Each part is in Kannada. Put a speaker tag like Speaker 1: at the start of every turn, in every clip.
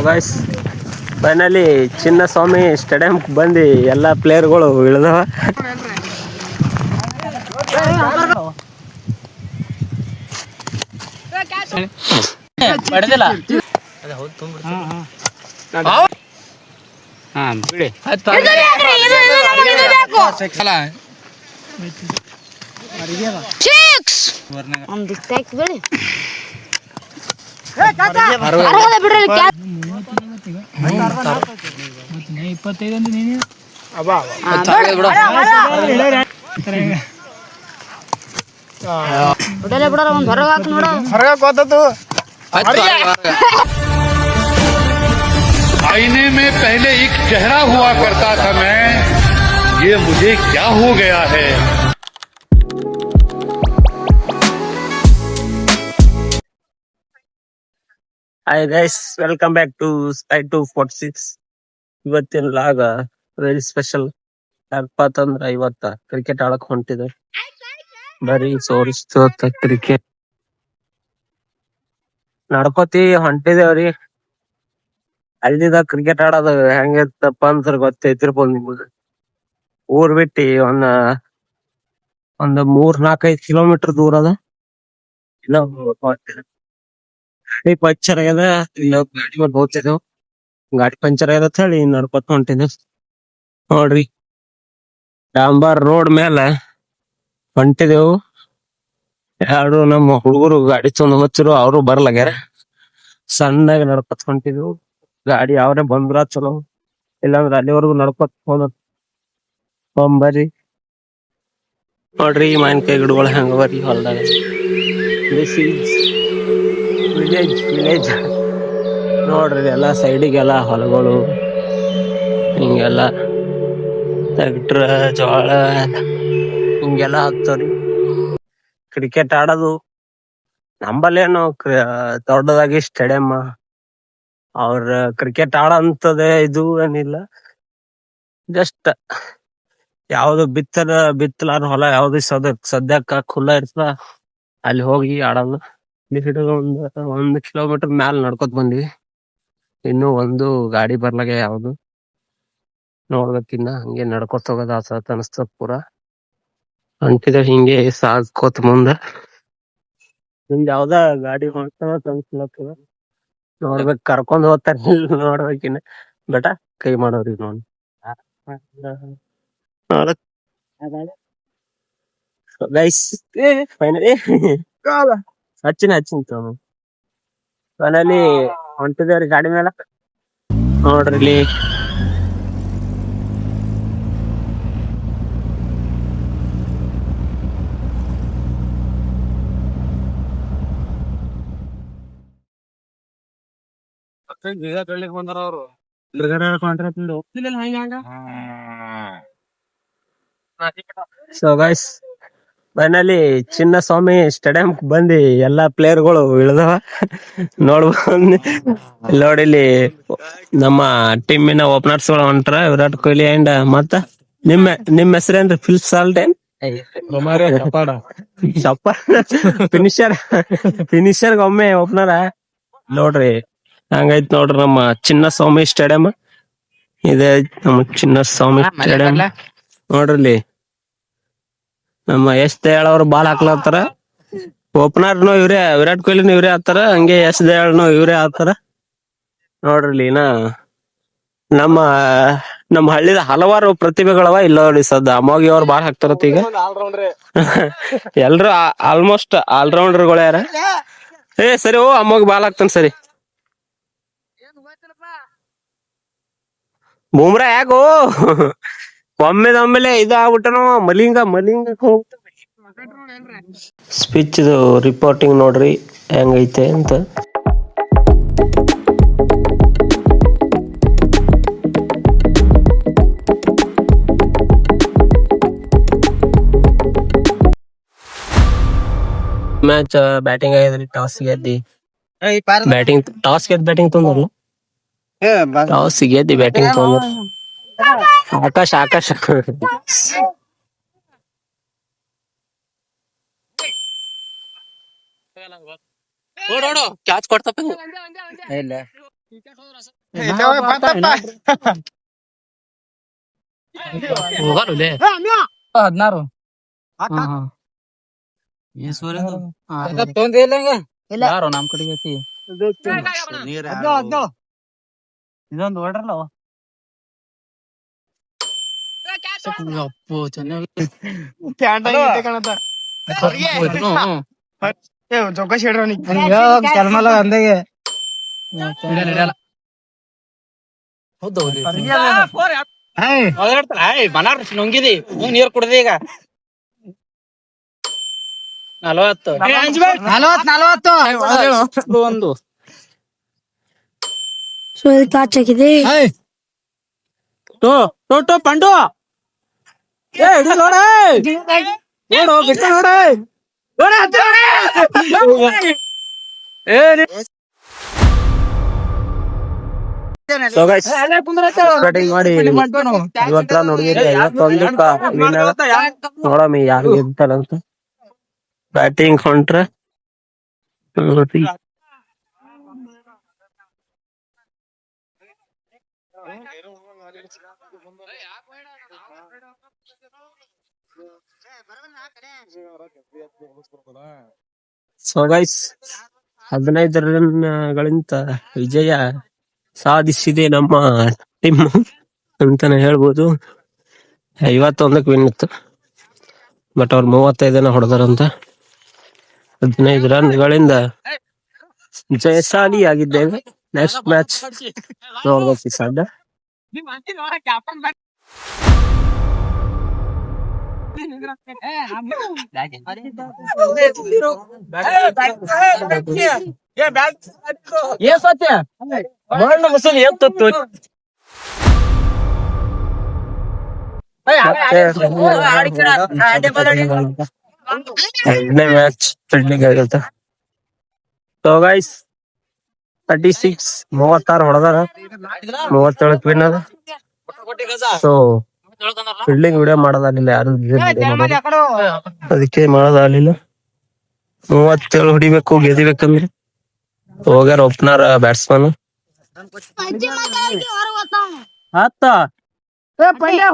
Speaker 1: ಗೈಸ್ ಫೈನಲಿ ಚಿನ್ನಸ್ವಾಮಿ ಸ್ಟೇಡಿಯಂ ಬಂದು ಎಲ್ಲ ಪ್ಲೇಯರ್ಗಳು ಇಳಿದವ.
Speaker 2: आईने में पहले एक चेहरा हुआ करता था मैं, ये मुझे क्या हो गया है.
Speaker 1: Hi guys, welcome back to sky 246. ಇವತ್ತಿನ ಲಾಗ ವೆರಿ ಸ್ಪೆಷಲ್. ಯಾಕಂದ್ರ ಇವತ್ತ ಕ್ರಿಕೆಟ್ ಆಡಕ್ ಹೊಂಟಿದೆ. ಬರೀ ಸೋರಿಸ್ತ ಕ್ರಿಕೆಟ್ ನಡ್ಕೋತಿ ಹೊಂಟಿದೇವ್ರಿ. ಅಲ್ಲಿದ ಕ್ರಿಕೆಟ್ ಆಡೋದು ಹೆಂಗಿರ್ತಪ್ಪ ಅಂತ ಗೊತ್ತೈತಿರ್ಬೋದು ನಿಮ್ಗೆ. ಊರ್ ಬಿಟ್ಟಿ ಒಂದ್ 3-4-5 ಕಿಲೋಮೀಟರ್ ದೂರ ಅದ. ಇಲ್ಲ ಗಾಡಿ ಪಂಚರ್ ಆಗ್ಯದ, ಇಲ್ಲ ಗಾಡಿ ಮೇಲೆ ಹೋಗ್ತಿದ್ದೇವ್. ಗಾಡಿ ಪಂಚರ್ ಆಗ್ಯದ ಅಂತ ಹೇಳಿ ನಡ್ಕೊತ ಹೊಂಟಿದ್ದೇವ್ ನೋಡ್ರಿ. ಡಾಂಬರ್ ರೋಡ್ ಮೇಲೆ ಹೊಂಟಿದೆವು. ಯಾರು ನಮ್ಮ ಹುಡುಗರು ಗಾಡಿ ತೊಗೊಂಡ್ ಹಚ್ಚಿರು, ಅವರು ಬರ್ಲಾಗ್ಯಾರ. ಸಣ್ಣಾಗಿ ನಡ್ಕೊತ ಹೊಂಟಿದೆವು. ಗಾಡಿ ಯಾವ್ರೆ ಬಂದ್ರ ಚಲೋ, ಇಲ್ಲಾಂದ್ರ ಅಲ್ಲಿವರೆಗೂ ನಡ್ಕೊತ ಹೋಗ್ಬರ್ರಿ. ನೋಡ್ರಿ ಮಾವಿನಕಾಯಿ ಗಿಡಗಳು ಹೆಂಗವರಿ ಹೊಲ್ದಾಗ. ದಿಸ್ ಈಸ್ ವಿಲೇಜ್ ನೋಡ್ರಿ. ಎಲ್ಲಾ ಸೈಡಿಗೆಲ್ಲ ಹೊಲಗಳು, ಹಿಂಗೆಲ್ಲ ಟ್ರ್ಯಾಕ್ಟರ್, ಜೋಳ ಹಿಂಗೆಲ್ಲ ಹಾಕ್ತಾವ್ರಿ. ಕ್ರಿಕೆಟ್ ಆಡೋದು ನಂಬಲ್ಲೇನು ದೊಡ್ಡದಾಗಿ ಸ್ಟೇಡಿಯಂ ಅವ್ರ ಕ್ರಿಕೆಟ್ ಆಡೋಂಥದ್ದೇ ಇದು ಏನಿಲ್ಲ. ಜಸ್ಟ್ ಯಾವ್ದು ಬಿತ್ತಲಾರ ಹೊಲ ಯಾವ್ದು ಸದ್ಯಕ್ಕ ಖುಲ್ಲಾ ಇರ್ತದ, ಅಲ್ಲಿ ಹೋಗಿ ಆಡೋದು. ಒಂದ್ ಕಿಲೋಮೀಟರ್ ಮ್ಯಾಲ ನಡ್ಕೊತ ಬಂದ್ವಿ. ಇನ್ನು ಒಂದು ಗಾಡಿ ಬರ್ಲಾಗ ಯಾವ್ದು ನೋಡ್ಬೇಕಿನ್ನ. ಹಂಗೆ ನಡ್ಕೊತ ಹೋಗೋದು ಆಸತ್ ಅನಸ್ತದ ಪೂರಾ. ಹೊಂಟಿದ ಹಿಂಗೆ ಸಾಗ್ಕೋತ ಮುಂದ. ನಿಮ್ದ ಯಾವ್ದ ಗಾಡಿ ಹೊಂಟದ ಅನ್ಸ್ಲತ್ತದ. ನೋಡ್ಬೇಕ್, ಕರ್ಕೊಂಡ್ ಹೋಗ್ತಾರ ನೋಡ್ಬೇಕಿನ್ನ. ಬೇಟ ಕೈ ಮಾಡೋರಿ ನೋಡಿ. ಗೈಸ್ ಫೈನಲಿ ಹಚ್ಚಿನ ಫೈನಲಿ ಹೊಂಟಿದೇವ್ರಿ ಗಾಡಿ ಮೇಲೆ. ನೋಡ್ರಿ ಇಲ್ಲಿ ಬಂದಾರ ಅವರು. So guys finally Chinnaswamy stadium ಬಂದು ಎಲ್ಲಾ ಪ್ಲೇಯರ್ಗಳು ಇಳಿದವ. ನೋಡ್ಬಂದ್ ನೋಡಿ, ಇಲ್ಲಿ ನಮ್ಮ ಟೀಮಿನ ಓಪನರ್ಸ್ ಗಳು ಹೊಂಟ್ರ. ವಿರಾಟ್ ಕೊಹ್ಲಿ ಅಂಡ್ ಮತ್ತ ನಿಮ್ಮ ಹೆಸರೇನ್ರಿ? ಫಿಲ್ಪ್ ಸಾಲ್ಟ್ ಏನ್ ಫಿನಿಶರ್ ಒಮ್ಮೆ ಓಪನರ. ನೋಡ್ರಿ ಹಂಗೈತ್ ನೋಡ್ರಿ ನಮ್ಮ ಚಿನ್ನಸ್ವಾಮಿ ಸ್ಟೇಡಿಯಂ. ಇದೆ ನಮ್ಮ ಚಿನ್ನಸ್ವಾಮಿ ಸ್ಟೇಡಿಯಂ. ನೋಡ್ರಿ ನಮ್ಮ ಯಶ್ ದಯಾಳ್ ಅವ್ರು ಬಾಲ್ ಹಾಕ್ಲತ್ತಾರ. ಓಪನರ್ನು ಇವ್ರೇ, ವಿರಾಟ್ ಕೊಹ್ಲಿನು ಇವ್ರೇ ಹಾಕ್ತಾರ. ಹಂಗೆ ಯಶ್ ದಯಾಳ್ನು ಇವ್ರೇ ಹಾಕ್ತಾರ. ನೋಡ್ರಿ ನಮ್ಮ ಹಳ್ಳಿದ ಹಲವಾರು ಪ್ರತಿಭೆಗಳವ ಇಲ್ಲ ನೋಡಿ. ಅಮೋಘಿ ಅವ್ರು ಬಾಳ್ ಹಾಕ್ತಾರತ್ ಈಗ. ಎಲ್ರು ಆಲ್ಮೋಸ್ಟ್ ಆಲ್ರೌಂಡರ್ ಗಳು ಯಾರ. ಸರಿ ಅಮೋಘ್ ಬಾಲ್ ಹಾಕ್ತಾನ. ಸರಿ ಬೂಮ್ರಾ ಯಾಕೋ ಒಮ್ಮೆಲೆ ಇದು ಆಗ್ಬಿಟ್ಟನೋ ಮಲಿಂಗ ಹೋಗ್ತ. ಸ್ಪಿಚ್ ರಿಪೋರ್ಟಿಂಗ್ ನೋಡ್ರಿ ಹೆಂಗೈತೆ ಅಂತ. ಮ್ಯಾಚ್ ಬ್ಯಾಟಿಂಗ್ ಆಗ್ಯದ್ರಿ. ಟಾಸ್ ಗೆದ್ದಿ ಬ್ಯಾಟಿಂಗ್ ತೊಂದ್ರು. ಟಾಸ್ ಗೆದ್ದಿ ಬ್ಯಾಟಿಂಗ್ ತೊಂದ್ರು. ಆಕಾಶ್ ಕ್ಯಾಚ್ ಕೊಡ್ತಪ್ಪ. ಇಲ್ಲ
Speaker 3: ಹದಿನಾರು ಯಾರು ನಮ್ ಕಡೆಗೆ ಐತಿ ಇದೊಂದು ಹೊಡ್ರಲ್ಲ ಅಪ್ಪು ಚೆನ್ನಾಗಿ
Speaker 4: ಚೌಕಾಶಿ ಹೇಳ್ರಿ
Speaker 3: ಚಲ್ಮಲ ಅಂದಾಗೆ ಹೌದು ನುಂಗಿದಿ ನೀರ್ ಕುಡ್ದಿ ಈಗ 40 ಒಂದು ಟೋ ಪಂಡು ನೋಡು ಬಿಟ್ಟ
Speaker 1: ಬ್ಯಾಟಿಂಗ್ ಮಾಡಿ ಇವತ್ತ ನೋಡಿದ್ರೆ 51 ನೋಡಮ್ಮಿ ಯಾರು ಗೆಲ್ತಾರಂತ ಬ್ಯಾಟಿಂಗ್ ಹೊಂಟ್ರ ಸೊ ಗೈಸ್ 15 ರನ್ಗಳಿಂದ ವಿಜಯ ಸಾಧಿಸಿದೆ ನಮ್ಮ ಟೀಮ್ ಅಂತಾನೆ ಹೇಳ್ಬೋದು. 51ಕ್ಕೆ ವಿನ್ ಇತ್ತು, ಬಟ್ ಅವ್ರು 35 ಹೊಡೆದಾರಂತ. 15 ರನ್ಗಳಿಂದ ಜಯಶಾಲಿಯಾಗಿದ್ದೇವೆ. ನೆಕ್ಸ್ಟ್ ಮ್ಯಾಚ್ ನೋಡ್ಬೇಕು ಈ ಸದ್ದ. ಎರಡನೇ ಮ್ಯಾಚ್ ಫೀಲ್ಡಿಂಗ್ ಆಗುತ್ತೆ. ಸೊ ಗೈಸ್ 36 ಹೊಡೆದಾರ, 37ಕ್ಕೆ ವಿನ್ ಅದ. ಸೊ ಫೀಲ್ಡಿಂಗ್ ವಿಡಿಯೋ ಮಾಡೋದಾಗಲಿಲ್ಲ, ಯಾರು ಅದಕ್ಕೆ ಮಾಡೋದಾಗಲಿಲ್ಲ. 37 ಹೊಡಿಬೇಕು ಗೆದಿಬೇಕಂದ್ರೆ. ಹೋಗ್ಯಾರ ಓಪನರ್ ಬ್ಯಾಟ್ಸ್ಮನ್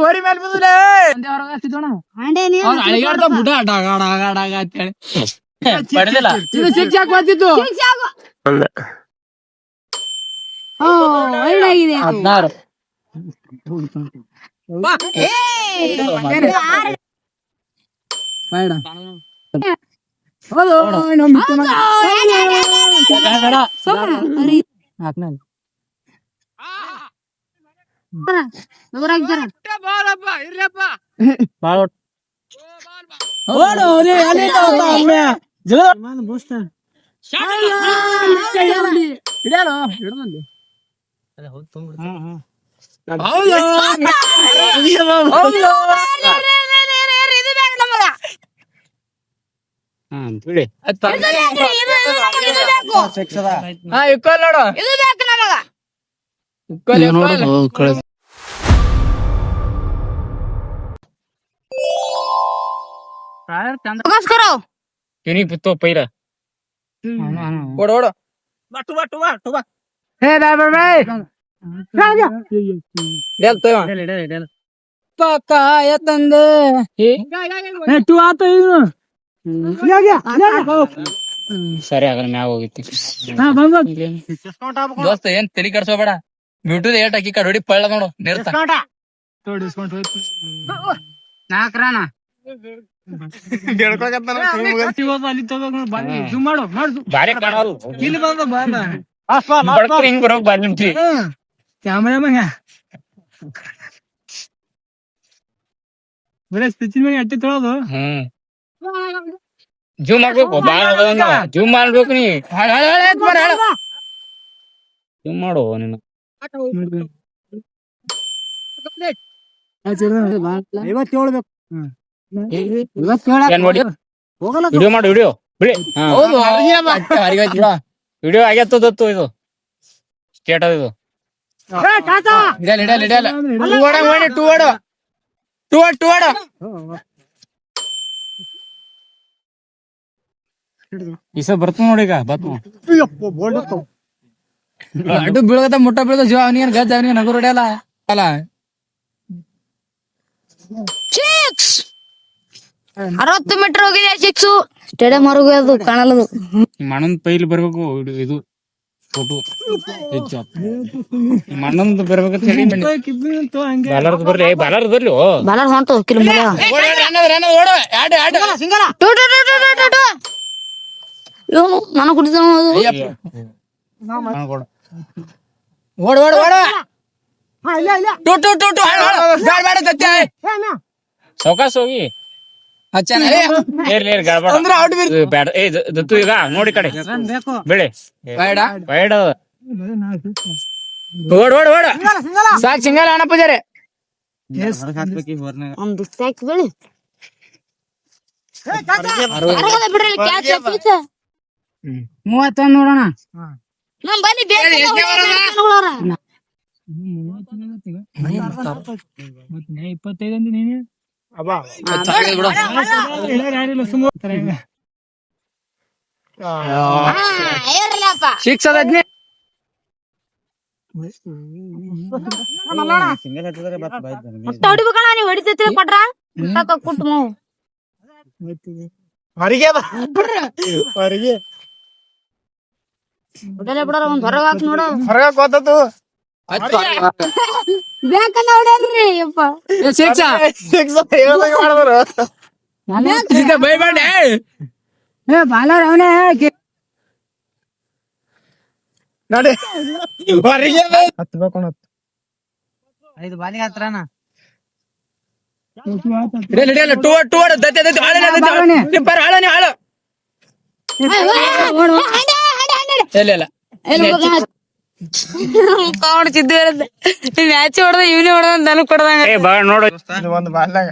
Speaker 3: ಹೋರಿ ಮೇಲೆ ಪೈರ ಓಡ ಕಾಯ ತಂದೆ ಸರಿ ಆಗಲ್ಲ ಮ್ಯಾಗ ಹೋಗಿತ್ತು. ದೋಸ್ತ ಏನ್ ತಲಿ ಕಡ್ಸೋಬೇಡ, ಬ್ಯೂಟೂದ್ ಏಟ್ ಹಾಕಿ ಕಡೆ ಹೊಡಿ ಪಳ್ಳ ನೋಡು ನಿರ್ತ ನಾಕ್ರಾನ ಕ್ಯಾಮರಾಮನ್ ಅಟ್ಟಿ ತೊಳೋದು. ಜೂಮ್ ಮಾಡ್ಬೇಕು, ಜೂಮ್ ಮಾಡ್ಬೇಕು. ನೀ ಜೂಮ್ ಮಾಡು ನೀನು. ವಿಡಿಯೋ ಮಾಡು, ವಿಡಿಯೋ ಬಿಡಿ. ವಿಡಿಯೋ ಆಗ್ಯತ್ತು ಇದು ಸ್ಟೇಟ್ ಅದು. ಇದು ಈ ಸಲ ಬರ್ತ ನೋಡಿ, ಈಗ ಬರ್ತ ಅಡ್ಡು ಬೀಳಗತ್ತ ಮುಟ್ಟ ಬೀಳದ ಜೀವ ಅವನಿಗೆ ಗಜ್ಜ ಅವನಿಗೆ ನಗು ಹೊಡೆಯಲ್ಲ ಅಲ್ಲ.
Speaker 4: ಸಿಕ್ಸ್ 60 ಮೀಟರ್ ಹೋಗಿದೆ ಸಿಕ್ಸ್. ಸ್ಟೇಡಿಯಂ ಹೊರಗೆ ಅದು ಕಾಣಲ್ಲದು.
Speaker 3: ಮಣ್ಣನ್ ಪೈಲಿ ಬರ್ಬೇಕು ಇದು ಫೋಟೋ ಮಣ್ಣಂದು ಬರ್ಬೇಕಂತ ಹೇಳಿ ಬಾಲಾರ್ದು ಬರ್ಲಿ ಬಾಲಾರ್ದು ಬರ್ಲಿ
Speaker 4: ಬಾಲರ್ ಹೊಂಟು ಕಿಲ್ ಮಗ. ಇವನು ನಾನು ಕುಡಿದ
Speaker 3: ಓಡ ಓಡ ಓಡ ಟು ಟು ಟು ಬ್ಯಾಡ ಬ್ಯಾಡ ತತ್ತೆ
Speaker 1: ಸೌಕಾಸ್ ಹೋಗಿ ಬೇಡ ಏ ದತ್ತು ಈಗ ನೋಡಿ ಕಡೆ ಬೆಳೆ
Speaker 3: ಬೇಡ
Speaker 1: ಬೇಡ
Speaker 3: ಓಡ ಓಡ ಓಡ ಸಾಕ್ ಸಿಂಗಲ್ ಅಣ್ಣ ಪೂಜಾರಿ
Speaker 4: ಒಂದು ಸ್ಟ್ರೈಕ್ ಬೆಳಿ ಬಿಡ್ರಿ ಕ್ಯಾಚ್
Speaker 3: 31 ನೋಡೋಣ.
Speaker 4: ನಮ್ ಬನ್ನಿ ಬೇರೆ
Speaker 3: ಸಿಕ್ಸ್ ಅದ
Speaker 4: ಹೊಡಿಬೇಕಣ್ಣ ನೀವ್ ಹೊಡಿತೈತಿ ಕೊಟ್ರ ಕುಟ್ಟು ಮಾವು ಹೊಡಲೆ ಬಿಡಾರ ಒಂದ್ ಹೊರಗ ಹಾಕ್ ನೋಡು. ಬ್ಯಾಂಕನ್ನ ಹೊಡ್ಯಾಲ್ರಿ ಯಪ್ಪ.
Speaker 3: ಬೈಬೇಡ
Speaker 4: ಬಾಲರ್ ಅವನೇ
Speaker 3: ಐದು ಬಾಲಿಗೆ ಹತ್ರನ ಟೂ ಟೂ ಹಾಳನೆ ಹಾಳು ಇಲ್ಲ
Speaker 4: ಕಾಡ್ತಿದ್ದು ಮ್ಯಾಚ್ ಹೊಡೆದ ಇವನೇ ಹೊಡೆದ ನನಗ್ ಕೊಡ್ದಂಗ.
Speaker 1: ಬಾ ನೋಡು
Speaker 5: ಒಂದು ಬಾಲ್ದಾಗ